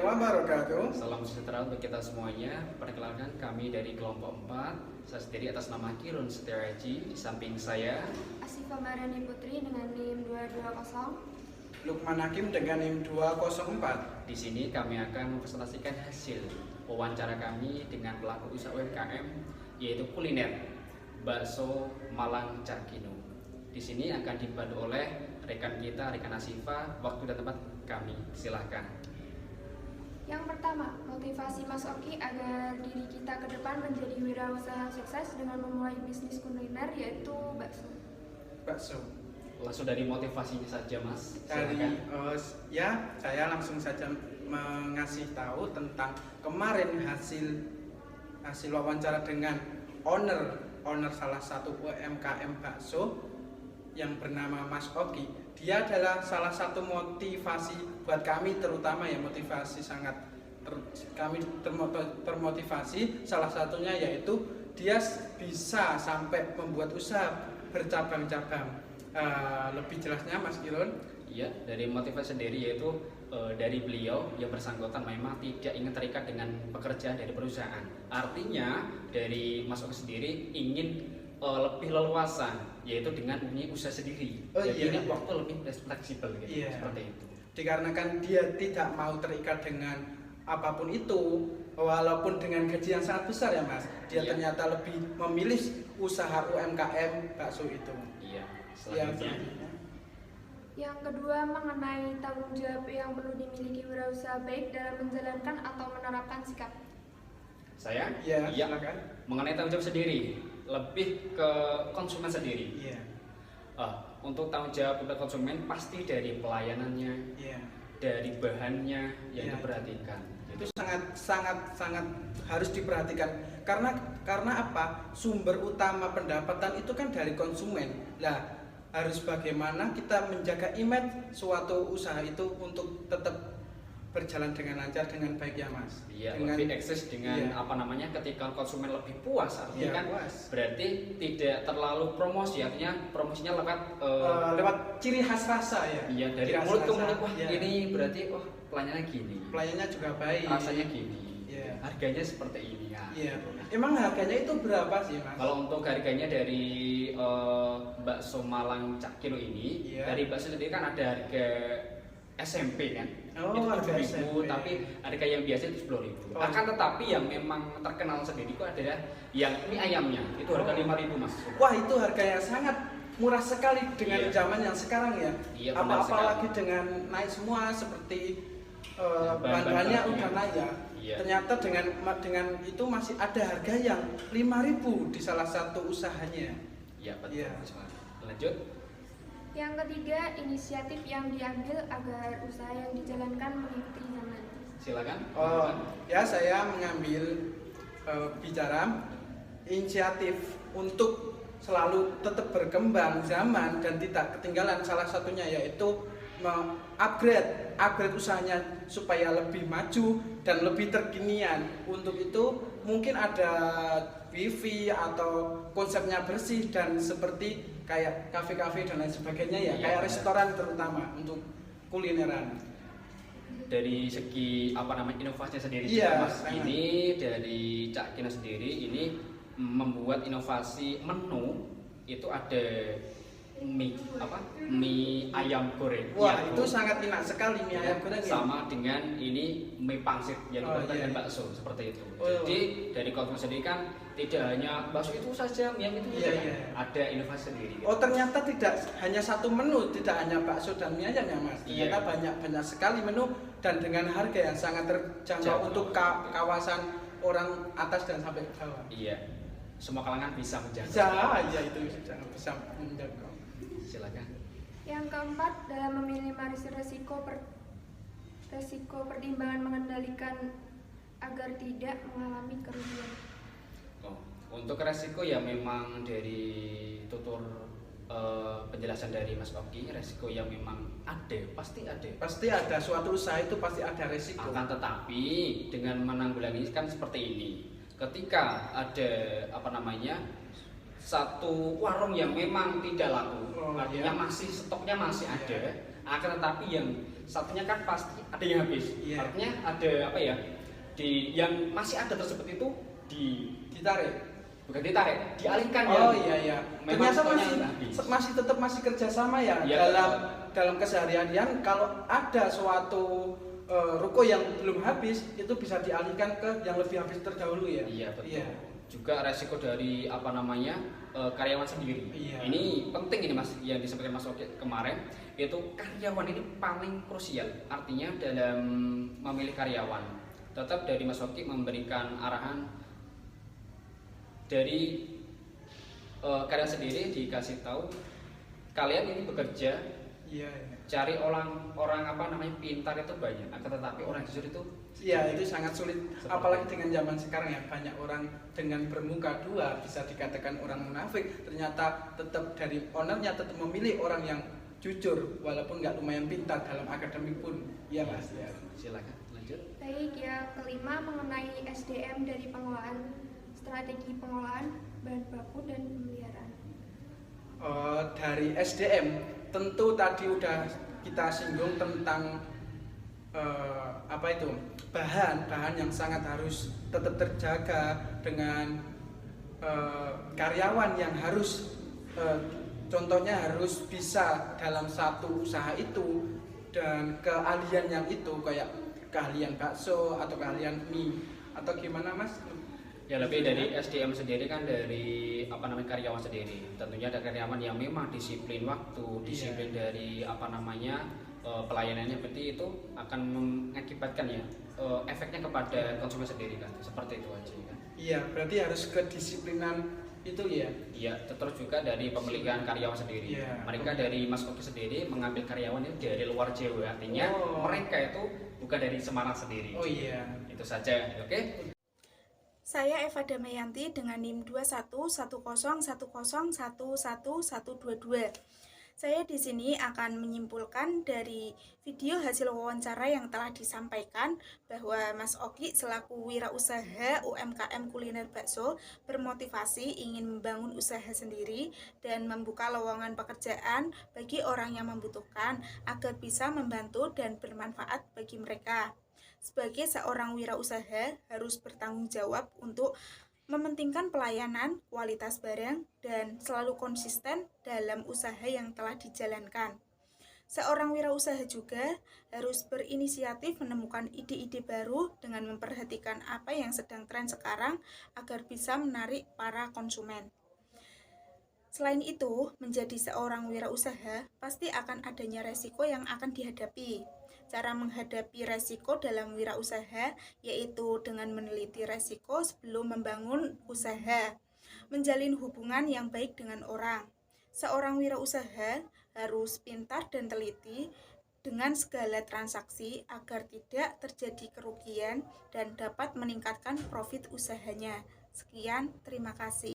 wabarakatuh. Salam sejahtera untuk kita semuanya. Perkenalkan kami dari kelompok 4. Saya sendiri atas nama Kirun Setiaraji. Di samping saya Asyifa Mariani Putri dengan NIM 220. Lukman Hakim dengan NIM 204. di sini kami akan mempresentasikan hasil wawancara kami dengan pelaku usaha UMKM yaitu kuliner bakso Malang Cakino. Di sini akan dibantu oleh rekan kita, rekan Asyifa. Waktu dan tempat kami, silahkan. Yang pertama, motivasi Mas Oki agar diri kita ke depan menjadi wirausaha sukses dengan memulai bisnis kuliner yaitu bakso. Bakso. Langsung dari motivasinya saja, Mas. Dari Silakan. ya, saya langsung saja mengasih tahu tentang kemarin hasil wawancara dengan owner salah satu UMKM bakso yang bernama Mas Oki. Dia adalah salah satu motivasi buat kami, terutama ya motivasi kami termotivasi. Salah satunya yaitu dia bisa sampai membuat usaha bercabang-cabang. Lebih jelasnya Mas Kirun? Iya, dari motivasi sendiri yaitu dari beliau yang bersangkutan memang tidak ingin terikat dengan pekerjaan dari perusahaan. Artinya dari Mas Oki sendiri ingin lebih leluasa, yaitu dengan punya usaha sendiri. Jadi ini waktu lebih fleksibel gitu, seperti itu. Dikarenakan dia tidak mau terikat dengan apapun itu, walaupun dengan gaji yang sangat besar ya Mas, dia ternyata lebih memilih usaha UMKM bakso itu. Iya, selanjutnya. Yang kedua, mengenai tanggung jawab yang perlu dimiliki wirausaha baik dalam menjalankan atau menerapkan sikap. Saya? Iya, silakan. Mengenai tanggung jawab sendiri, lebih ke konsumen sendiri. Iya. Untuk tanggung jawab untuk konsumen pasti dari pelayanannya, Iya. dari bahannya yang diperhatikan. Itu sangat harus diperhatikan karena apa? Sumber utama pendapatan itu kan dari konsumen. Lah, harus bagaimana kita menjaga image suatu usaha itu untuk tetap berjalan dengan lancar, dengan baik ya Mas. Iya, lebih eksis dengan ketika konsumen lebih puas, artinya kan puas. Berarti tidak terlalu promosi, artinya promosinya lewat ciri khas rasa ya. Iya, dari mulut ke mulut. Wah, ini berarti pelayanannya gini. Pelayannya juga baik. Rasanya gini. Iya. Harganya seperti ini ya. Iya. Emang harganya itu berapa sih Mas? Kalau untuk harganya dari bakso Malang Cakino ini, dari bakso sendiri kan ada harga SMP kan, itu harga 7.000, SMP. tapi harga yang biasa itu 10.000. Akan tetapi yang memang terkenal sendiri itu adalah yang mie ayamnya, itu harga 5.000 Mas. Wah, itu harga yang sangat murah sekali dengan zaman yang sekarang ya. Iya, apalagi dengan naik semua seperti bahan-bahannya udah naik ya. Iya. Ternyata dengan itu masih ada harga yang 5.000 di salah satu usahanya. Iya, betul. Iya. Lanjut. Yang ketiga, inisiatif yang diambil agar usaha yang dijalankan mengikuti zaman. Silakan. Ya, saya mengambil bicara inisiatif untuk selalu tetap berkembang zaman dan tidak ketinggalan. Salah satunya yaitu upgrade usahanya supaya lebih maju dan lebih terkinian. Untuk itu mungkin ada wifi atau konsepnya bersih dan seperti kayak kafe-kafe dan lain sebagainya ya, kayak restoran terutama untuk kulineran. Dari segi inovasinya sendiri Mas, ini dari Cakino sendiri ini membuat inovasi menu itu ada mie ayam goreng. Wah, itu sangat enak sekali mie ayam goreng. Sama dengan ini mie pangsit yang dibuat dengan bakso seperti itu. Jadi dari konsumen sendiri kan tidak hanya bakso itu saja, mie ayam itu ada inovasi sendiri. Oh, ternyata tidak hanya satu menu, tidak hanya bakso dan mie ayam ya Mas. Ternyata banyak sekali menu dan dengan harga yang sangat terjangkau untuk kawasan orang atas dan sampai ke bawah. Iya. Semua kalangan bisa menjangkau. Iya, itu bisa menjangkau. Silakan. Yang keempat, dalam meminimalisir resiko pertimbangan mengendalikan agar tidak mengalami kerugian. Untuk resiko ya memang dari tutur penjelasan dari Mas Oki, resiko yang memang pasti ada Suatu usaha itu pasti ada resiko. Akan tetapi dengan menanggulangi kan seperti ini, ketika ada satu warung yang memang tidak laku, artinya stoknya masih ada, akan tetapi yang satunya kan pasti ada yang habis. Iya. Artinya ada apa ya? Di yang masih ada tersebut itu Ditarik. bukan ditarik, dialihkan ya. Oh iya. Memang Ternyata stoknya masih habis. masih tetap masih kerjasama ya, Iya, dalam keseharian. Kalau ada suatu ruko yang belum habis, itu bisa dialihkan ke yang lebih habis terdahulu ya. Iya betul. Iya. Juga resiko dari apa namanya karyawan sendiri. Iya. Ini penting ini Mas yang disampaikan Mas Oki kemarin, itu karyawan ini paling krusial. Artinya dalam memilih karyawan, tetap dari Mas Oki memberikan arahan dari karyawan sendiri dikasih tahu kalian ini bekerja Iya. cari orang apa namanya pintar itu banyak, akan tetapi orang jujur itu Iya, itu sangat sulit. Seperti Apalagi dengan zaman sekarang ya, banyak orang dengan bermuka dua bisa dikatakan orang munafik. Ternyata tetap dari ownernya tetap memilih orang yang jujur, walaupun nggak lumayan pintar dalam akademik pun. Iya Mas. Ya. silakan lanjut. Baik, yang kelima mengenai SDM dari pengelolaan, strategi pengolahan bahan baku dan pemeliharaan. Dari SDM tentu tadi udah kita singgung tentang apa itu bahan yang sangat harus tetap terjaga dengan karyawan yang harus contohnya harus bisa dalam satu usaha itu dan keahlian yang itu kayak keahlian bakso atau keahlian mie atau gimana Mas? Ya lebih dari SDM sendiri kan dari apa namanya karyawan sendiri. Tentunya ada karyawan yang memang disiplin waktu, disiplin dari apa namanya pelayanannya, berarti itu akan mengakibatkan ya efeknya kepada konsumen sendiri kan. Seperti itu aja kan. Iya, berarti harus kedisiplinan itu ya. Iya, terus juga dari pemilihan karyawan sendiri. Iya. Mereka dari Mas Oki sendiri mengambil karyawan itu dari luar Jawa. Artinya mereka itu bukan dari Semarang sendiri. Oh iya. Itu saja, oke? Saya Eva Damayanti dengan NIM 211010111122. Saya di sini akan menyimpulkan dari video hasil wawancara yang telah disampaikan bahwa Mas Oki selaku wirausaha UMKM kuliner bakso bermotivasi ingin membangun usaha sendiri dan membuka lowongan pekerjaan bagi orang yang membutuhkan agar bisa membantu dan bermanfaat bagi mereka. Sebagai seorang wirausaha harus bertanggung jawab untuk mementingkan pelayanan, kualitas barang, dan selalu konsisten dalam usaha yang telah dijalankan. Seorang wirausaha juga harus berinisiatif menemukan ide-ide baru dengan memperhatikan apa yang sedang tren sekarang agar bisa menarik para konsumen. Selain itu, menjadi seorang wirausaha pasti akan adanya resiko yang akan dihadapi. Cara menghadapi resiko dalam wirausaha yaitu dengan meneliti resiko sebelum membangun usaha, menjalin hubungan yang baik dengan orang. Seorang wirausaha harus pintar dan teliti dengan segala transaksi agar tidak terjadi kerugian dan dapat meningkatkan profit usahanya. Sekian, terima kasih.